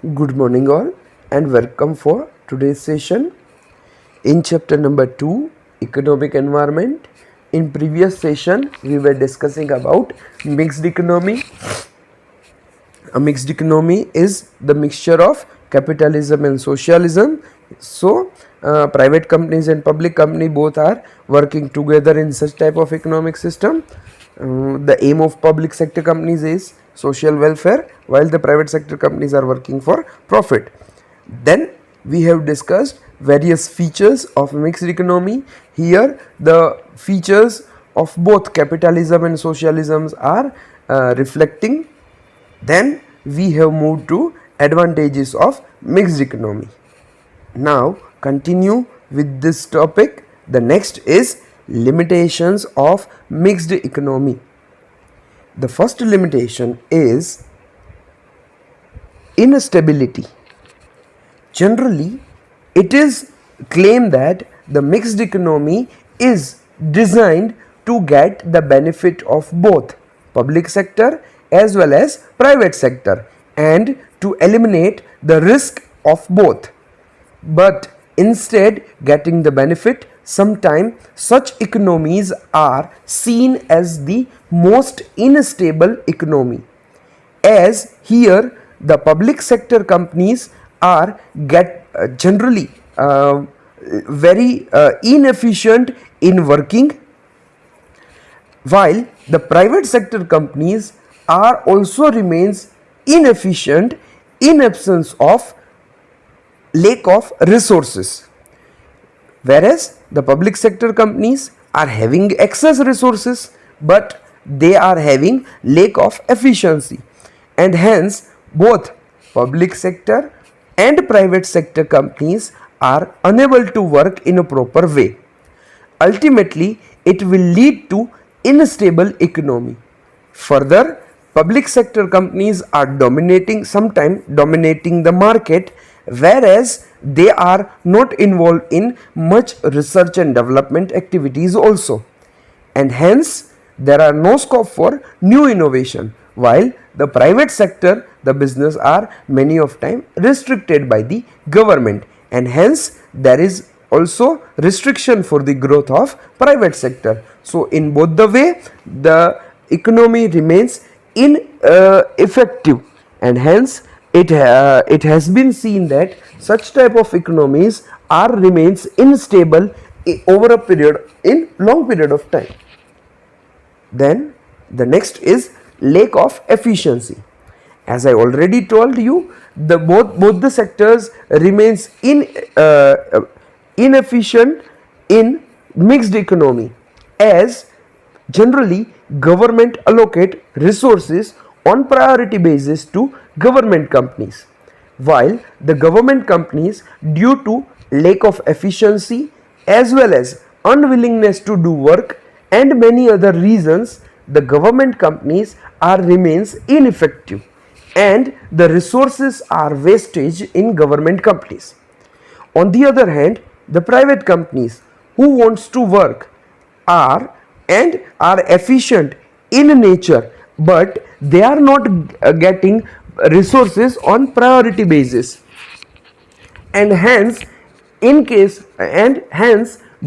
Good morning all and welcome for today's session in chapter number 2 economic environment. In previous session we were discussing about mixed economy. A mixed economy is the mixture of capitalism and socialism. So private companies and public company both are working together in such type of economic system. The aim of public sector companies is social welfare, while the private sector companies are working for profit. Then we have discussed various features of mixed economy. Here the features of both capitalism and socialism are reflecting. Then we have moved to advantages of mixed economy. Now continue with this topic. The next is limitations of mixed economy. The first limitation is instability. Generally, it is claimed that the mixed economy is designed to get the benefit of both public sector as well as private sector and to eliminate the risk of both. But instead getting the benefit, sometimes such economies are seen as the most unstable economy, as here the public sector companies are generally very inefficient in working, while the private sector companies are also remains inefficient in absence of lack of resources, whereas the public sector companies are having excess resources but they are having lack of efficiency, and hence both public sector and private sector companies are unable to work in a proper way. Ultimately it will lead to unstable economy. Further, public sector companies are sometimes dominating the market, whereas they are not involved in much research and development activities also, and hence there are no scope for new innovation, while the private sector the business are many of time restricted by the government, and hence there is also restriction for the growth of private sector. So in both the way the economy remains ineffective, and hence it has been seen that such type of economies remains unstable over a period in long period of time. Then the next is lack of efficiency. As I already told you, the both the sectors remains inefficient in mixed economy, as generally government allocate resources on priority basis to government companies, while the government companies, due to lack of efficiency as well as unwillingness to do work and many other reasons, the government companies remains ineffective and the resources are wastage in government companies. On the other hand, the private companies who wants to work are efficient in nature, but they are not getting resources on priority basis, and hence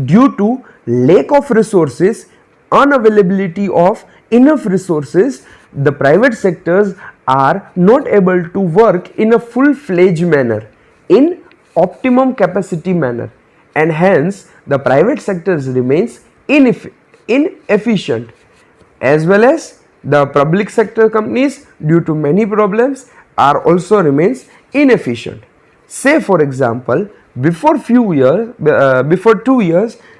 due to lack of resources, unavailability of enough resources, the private sectors are not able to work in a full-fledged manner, in optimum capacity manner, and hence the private sectors remains inefficient, as well as the public sector companies, due to many problems, are also remains inefficient. Say for example, before 2 years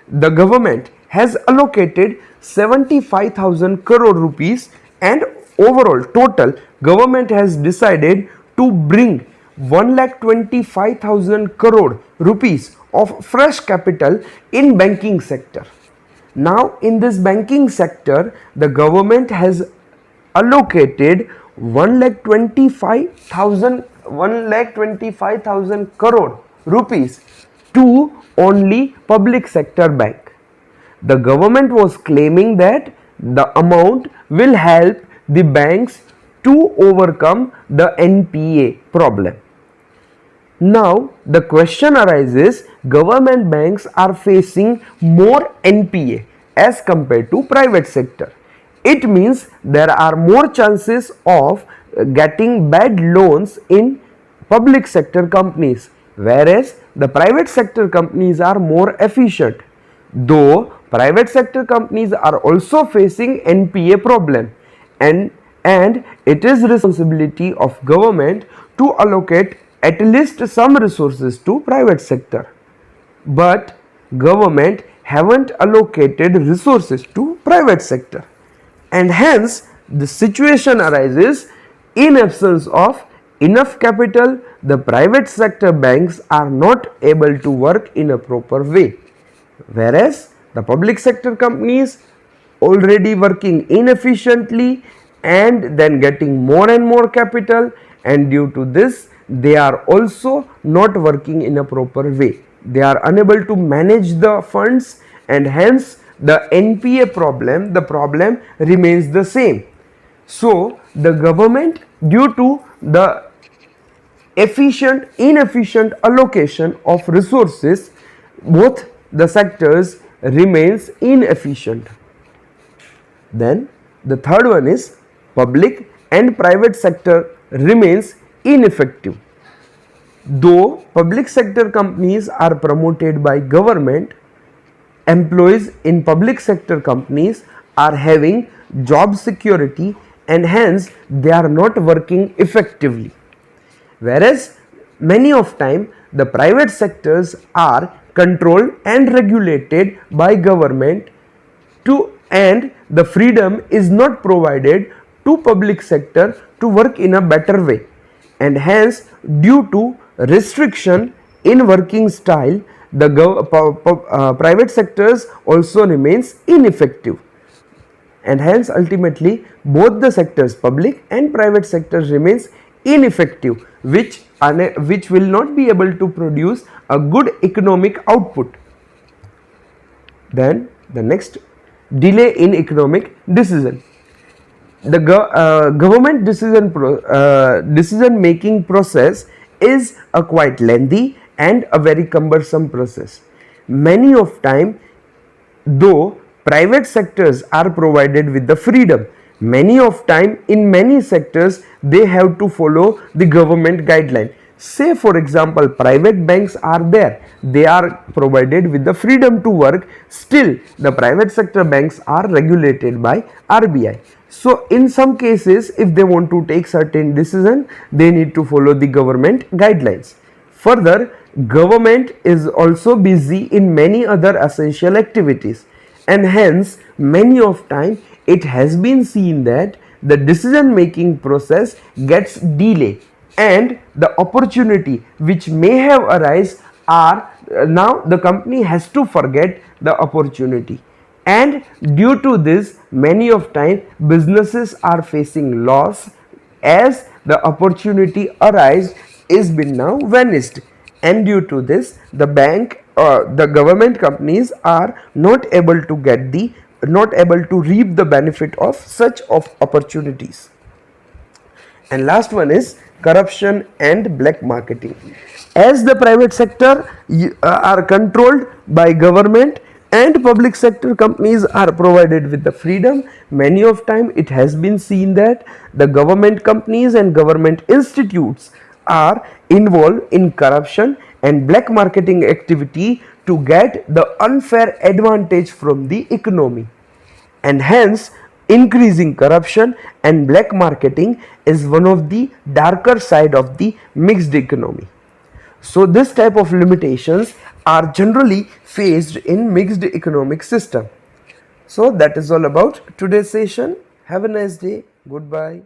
the government has allocated 75,000 crore rupees, and overall total government has decided to bring 1,25,000 crore rupees of fresh capital in banking sector. Now in this banking sector the government has allocated 1,25,000 crore rupees to only public sector bank. The government was claiming that the amount will help the banks to overcome the NPA problem. Now the question arises, government banks are facing more NPA as compared to private sector. It means there are more chances of getting bad loans in public sector companies, whereas the private sector companies are more efficient. Though private sector companies are also facing NPA problem, and it is responsibility of government to allocate at least some resources to private sector, but government haven't allocated resources to private sector, and hence the situation arises, in absence of enough capital, the private sector banks are not able to work in a proper way, whereas the public sector companies already working inefficiently and then getting more and more capital, and due to this they are also not working in a proper way. They are unable to manage the funds, and hence the NPA problem, the problem remains the same. So the government, due to the inefficient allocation of resources, both the sectors remains inefficient. Then the third one is public and private sector remains ineffective. Though public sector companies are promoted by government, employees in public sector companies are having job security, and hence they are not working effectively, whereas many of time the private sectors are controlled and regulated by government to, and the freedom is not provided to public sector to work in a better way, and hence due to restriction in working style, the private sectors also remains ineffective, and hence ultimately both the sectors, public and private sectors, remains ineffective, which will not be able to produce a good economic output. Then the next, delay in economic decision. The government decision making process is a quite lengthy and a very cumbersome process. Many of time, though private sectors are provided with the freedom, many of time in many sectors they have to follow the government guideline. Say for example, private banks are there, they are provided with the freedom to work, still the private sector banks are regulated by RBI. So in some cases, if they want to take certain decision, they need to follow the government guidelines. Further, government is also busy in many other essential activities, and hence many of time it has been seen that the decision making process gets delayed, and the opportunity which may have arise are now the company has to forget the opportunity, and due to this many of time businesses are facing loss, as the opportunity arise is been now vanished, and due to this the government companies are not able to reap the benefit of such opportunities. And last one is corruption and black marketing. As the private sector are controlled by government and public sector companies are provided with the freedom, many of time it has been seen that the government companies and government institutes are involved in corruption and black marketing activity to get the unfair advantage from the economy, and hence increasing corruption and black marketing is one of the darker side of the mixed economy. So this type of limitations are generally faced in mixed economic system. So that is all about today's session. Have a nice day. Goodbye.